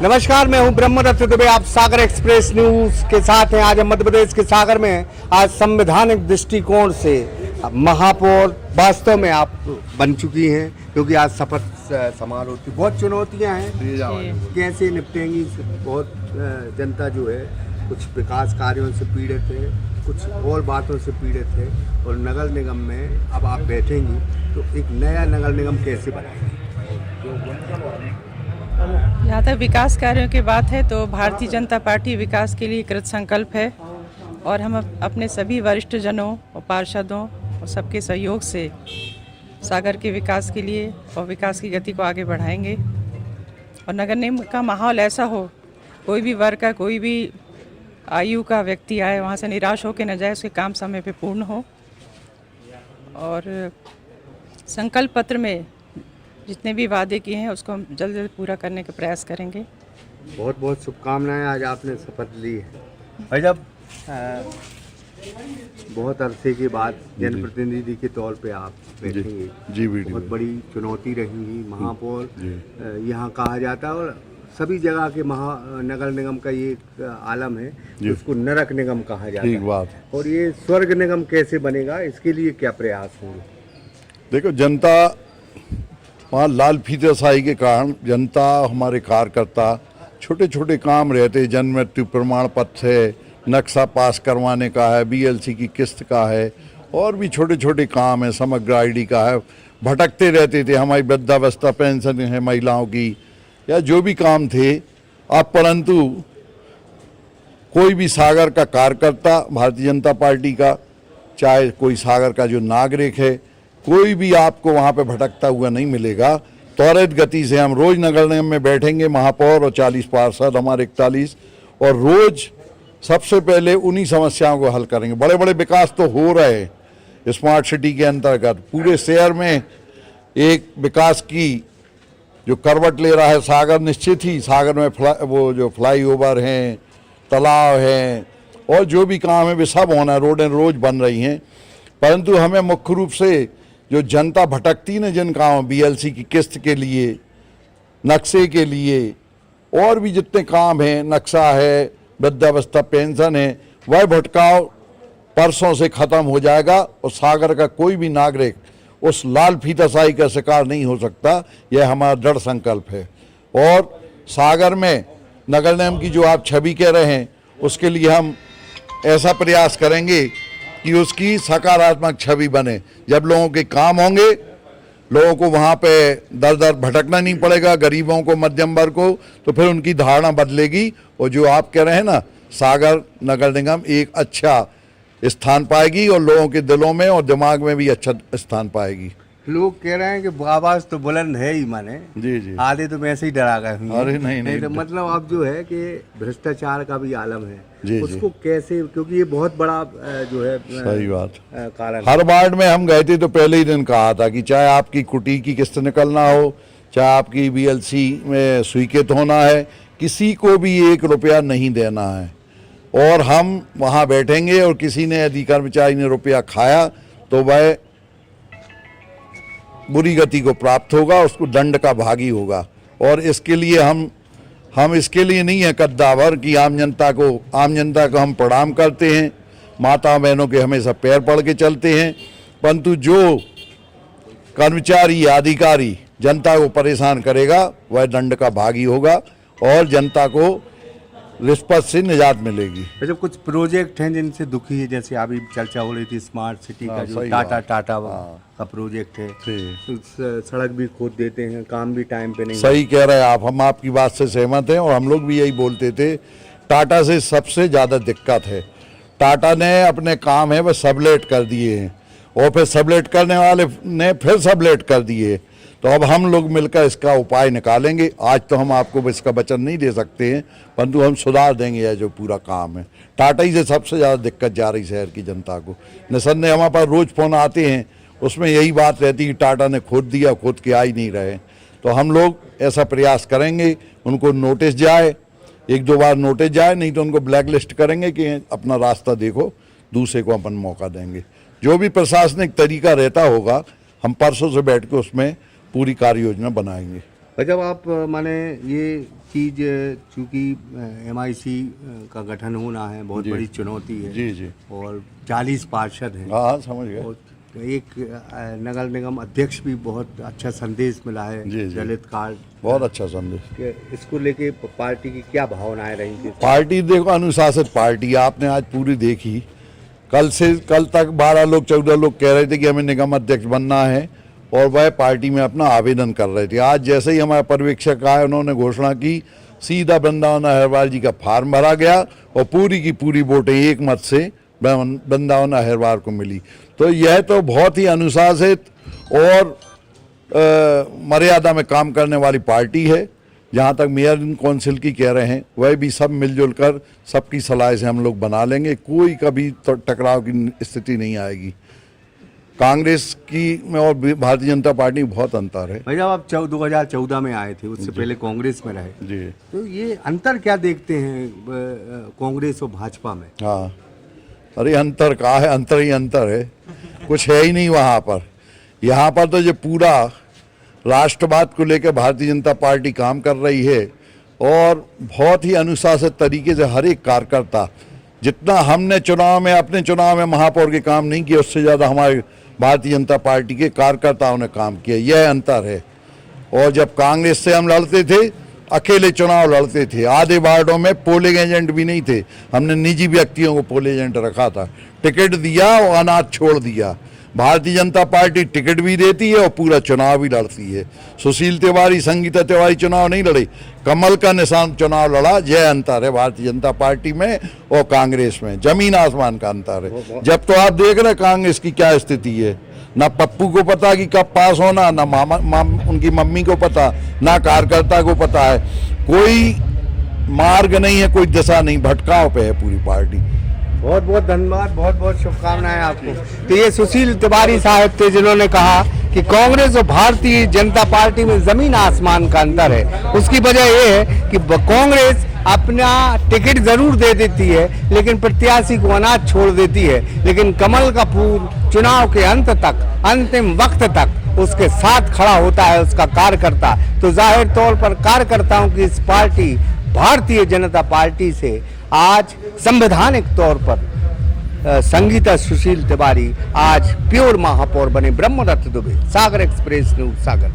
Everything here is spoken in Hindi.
नमस्कार, मैं हूं ब्रह्मदत्त दुबे। आप सागर एक्सप्रेस न्यूज के साथ हैं। आज हम मध्य प्रदेश के सागर में हैं। आज संवैधानिक दृष्टिकोण से महापौर वास्तव में आप बन चुकी हैं, क्योंकि आज शपथ समारोह की बहुत चुनौतियां हैं, कैसे निपटेंगी। बहुत जनता जो है कुछ विकास कार्यों से पीड़ित है, कुछ और बातों से पीड़ित है, और नगर निगम में अब आप बैठेंगी तो एक नया नगर निगम कैसे बनाएंगे। जहाँ तक विकास कार्यों की बात है तो भारतीय जनता पार्टी विकास के लिए कृत संकल्प है, और हम अपने सभी वरिष्ठ जनों और पार्षदों और सबके सहयोग से सागर के विकास के लिए और विकास की गति को आगे बढ़ाएंगे। और नगर निगम का माहौल ऐसा हो, कोई भी वर्ग का, कोई भी आयु का व्यक्ति आए वहाँ से निराश होकर न जाए, उसके काम समय पे पूर्ण हो। और संकल्प पत्र में जितने भी वादे किए हैं उसको हम जल्द जल्द पूरा करने का प्रयास करेंगे। बहुत बहुत शुभकामनाएं। आज आपने शपथ ली है और जब बहुत अरसे के बाद जनप्रतिनिधि के तौर पे आप बैठेंगे, जी बहुत बड़ी चुनौती रहेगी। महापौर यहाँ कहा जाता है, और सभी जगह के नगर निगम का ये एक आलम है, उसको नरक निगम कहा जाता है। बात। और ये स्वर्ग निगम कैसे बनेगा, इसके लिए क्या प्रयास होंगे। देखो, जनता वहाँ लाल फीतेशाही के कारण जनता, हमारे कार्यकर्ता छोटे छोटे काम रहते, जन्म मृत्यु प्रमाण पत्र है, नक्शा पास करवाने का है, बीएलसी की किस्त का है, और भी छोटे छोटे काम है, समग्र आईडी का है, भटकते रहते थे। हमारी वृद्धावस्था पेंशन है महिलाओं की, या जो भी काम थे। अब परंतु कोई भी सागर का कार्यकर्ता भारतीय जनता पार्टी का, चाहे कोई सागर का जो नागरिक है, कोई भी आपको वहाँ पे भटकता हुआ नहीं मिलेगा। त्वरित गति से हम रोज नगर निगम में बैठेंगे, महापौर और 40 पार्षद हमारे 41, और रोज सबसे पहले उन्हीं समस्याओं को हल करेंगे। बड़े बड़े विकास तो हो रहे हैं स्मार्ट सिटी के अंतर्गत, पूरे शहर में एक विकास की जो करवट ले रहा है सागर। निश्चित ही सागर में वो जो फ्लाईओवर हैं, तालाब हैं, और जो भी काम है वे सब होना है, रोडें रोज बन रही हैं। परंतु हमें मुख्य रूप से जो जनता भटकती न जिन काम, बीएलसी की किस्त के लिए, नक्शे के लिए, और भी जितने काम हैं, नक्शा है, वृद्धावस्था पेंशन है, वह भटकाव परसों से ख़त्म हो जाएगा, और सागर का कोई भी नागरिक उस लाल फीताशाही का शिकार नहीं हो सकता। यह हमारा दृढ़ संकल्प है। और सागर में नगर निगम की जो आप छवि कह रहे हैं, उसके लिए हम ऐसा प्रयास करेंगे कि उसकी सकारात्मक छवि बने। जब लोगों के काम होंगे, लोगों को वहाँ पे दर दर भटकना नहीं पड़ेगा, गरीबों को, मध्यम वर्ग को, तो फिर उनकी धारणा बदलेगी। और जो आप कह रहे हैं ना, सागर नगर निगम एक अच्छा स्थान पाएगी, और लोगों के दिलों में और दिमाग में भी अच्छा स्थान पाएगी। लोग कह रहे हैं कि आवाज तो बुलंद है ही, माने जी। आधे तो वैसे ही डरा गए होंगे। अरे नहीं तो मतलब अब जो है कि भ्रष्टाचार का भी आलम है, जी, उसको कैसे, क्योंकि ये बहुत बड़ा जो है सही बात कारण। हर वार्ड में हम गए थे तो पहले ही दिन कहा था कि चाहे आपकी कुटी की किस्त निकलना हो, चाहे आपकी बीएलसी में स्वीकृत होना है, किसी को भी 1 रुपया नहीं देना है। और हम वहाँ बैठेंगे, और किसी ने, यदि कर्मचारी ने रुपया खाया तो वह बुरी गति को प्राप्त होगा, उसको दंड का भागी होगा। और इसके लिए हम इसके लिए नहीं है कद्दावर कि आम जनता को हम प्रणाम करते हैं, माता बहनों के हमेशा पैर पड़ के चलते हैं। परंतु जो कर्मचारी या अधिकारी जनता को परेशान करेगा, वह दंड का भागी होगा, और जनता को रिश्वत से निजात मिलेगी। अच्छा, कुछ प्रोजेक्ट हैं जिनसे दुखी है, जैसे अभी चर्चा हो रही थी स्मार्ट सिटी का, जो टाटा का प्रोजेक्ट है, सड़क भी खोद देते हैं, काम भी टाइम पे नहीं। सही कह रहे हैं आप, हम आपकी बात से सहमत हैं, और हम लोग भी यही बोलते थे। टाटा से सबसे ज़्यादा दिक्कत है। टाटा ने अपने काम है वह सबलेट कर दिए हैं, और फिर सबलेट करने वाले ने फिर सबलेट कर दिए। तो अब हम लोग मिलकर इसका उपाय निकालेंगे। आज तो हम आपको इसका वचन नहीं दे सकते हैं, परंतु हम सुधार देंगे यह जो पूरा काम है। टाटा ही से सबसे ज़्यादा दिक्कत जा रही शहर की जनता को। निसंदेह हमारे पास रोज़ फ़ोन आते हैं, उसमें यही बात रहती है कि टाटा ने खोद दिया, खोद के आ ही नहीं रहे। तो हम लोग ऐसा प्रयास करेंगे, उनको नोटिस जाए, 1-2 बार नोटिस जाए, नहीं तो उनको ब्लैक लिस्ट करेंगे कि अपना रास्ता देखो, दूसरे को अपन मौका देंगे। जो भी प्रशासनिक तरीका रहता होगा, हम परसों से बैठ के उसमें पूरी कार्य योजना बनाएंगे। जब आप माने ये चीज चूंकि MIC का गठन होना है बहुत जी। बड़ी चुनौती है जी जी और 40 पार्षद हैं हाँ समझ गए। और एक नगर निगम अध्यक्ष भी बहुत अच्छा संदेश मिला है जी, जी। दलित कार्ड बहुत अच्छा संदेश। कि इसको लेके पार्टी की क्या भावनाएं रही थी? पार्टी देखो अनुशासित पार्टी आपने आज पूरी देखी। कल तक 12 लोग 14 लोग कह रहे थे कि हमें निगम अध्यक्ष बनना है और वह पार्टी में अपना आवेदन कर रहे थे। आज जैसे ही हमारे पर्यवेक्षक आए उन्होंने घोषणा की, सीधा वृंदावन अहिरवार जी का फार्म भरा गया और पूरी की पूरी वोटें एक मत से वृंदावन अहिरवार को मिली। तो यह तो बहुत ही अनुशासित और मर्यादा में काम करने वाली पार्टी है। जहाँ तक मेयर काउंसिल की कह रहे हैं वह भी सब मिलजुल कर सबकी सलाह से हम लोग बना लेंगे, कोई कभी टकराव की स्थिति नहीं आएगी। कांग्रेस की में और भारतीय जनता पार्टी में बहुत अंतर है। भाई जब आप 2014 में आए थे उससे पहले कांग्रेस में रहे, जी तो ये अंतर क्या देखते हैं कांग्रेस और भाजपा में? हाँ, अरे अंतर कहाँ है, अंतर ही अंतर है, कुछ है ही नहीं वहाँ पर। यहाँ पर तो ये पूरा राष्ट्रवाद को लेकर भारतीय जनता पार्टी काम कर रही है और बहुत ही अनुशासित तरीके से हर एक कार्यकर्ता, जितना हमने चुनाव में अपने चुनाव में महापौर के काम नहीं किए उससे ज़्यादा हमारे भारतीय जनता पार्टी के कार्यकर्ताओं ने काम किया, यह अंतर है। और जब कांग्रेस से हम लड़ते थे अकेले चुनाव लड़ते थे, आधे वार्डों में पोलिंग एजेंट भी नहीं थे, हमने निजी व्यक्तियों को पोलिंग एजेंट रखा था, टिकट दिया और अनाज छोड़ दिया। भारतीय जनता पार्टी टिकट भी देती है और पूरा चुनाव भी लड़ती है। सुशील तिवारी संगीता तिवारी चुनाव नहीं लड़ी, कमल का निशान चुनाव लड़ा। यह अंतर है भारतीय जनता पार्टी में और कांग्रेस में, जमीन आसमान का अंतर है। जब तो आप देख रहे कांग्रेस की क्या स्थिति है, ना पप्पू को पता कि कब पास होना, ना उनकी मम्मी को पता, ना कार्यकर्ता को पता है, कोई मार्ग नहीं है, कोई दिशा नहीं, भटकाव पे है पूरी पार्टी। बहुत बहुत धन्यवाद, बहुत बहुत शुभकामनाएं आपको। तो ये सुशील तिवारी साहब थे जिन्होंने कहा कि कांग्रेस और भारतीय जनता पार्टी में जमीन आसमान का अंतर है। उसकी वजह ये है कि कांग्रेस अपना टिकट जरूर दे देती है लेकिन प्रत्याशी को अनाज छोड़ देती है, लेकिन कमल का फूल चुनाव के अंत तक, अंतिम वक्त तक उसके साथ खड़ा होता है उसका कार्यकर्ता। तो जाहिर तौर पर कार्यकर्ताओं की इस पार्टी भारतीय जनता पार्टी से आज संवैधानिक तौर पर संगीता सुशील तिवारी आज प्योर महापौर बने। ब्रह्मदत्त दुबे, सागर एक्सप्रेस न्यूज, सागर।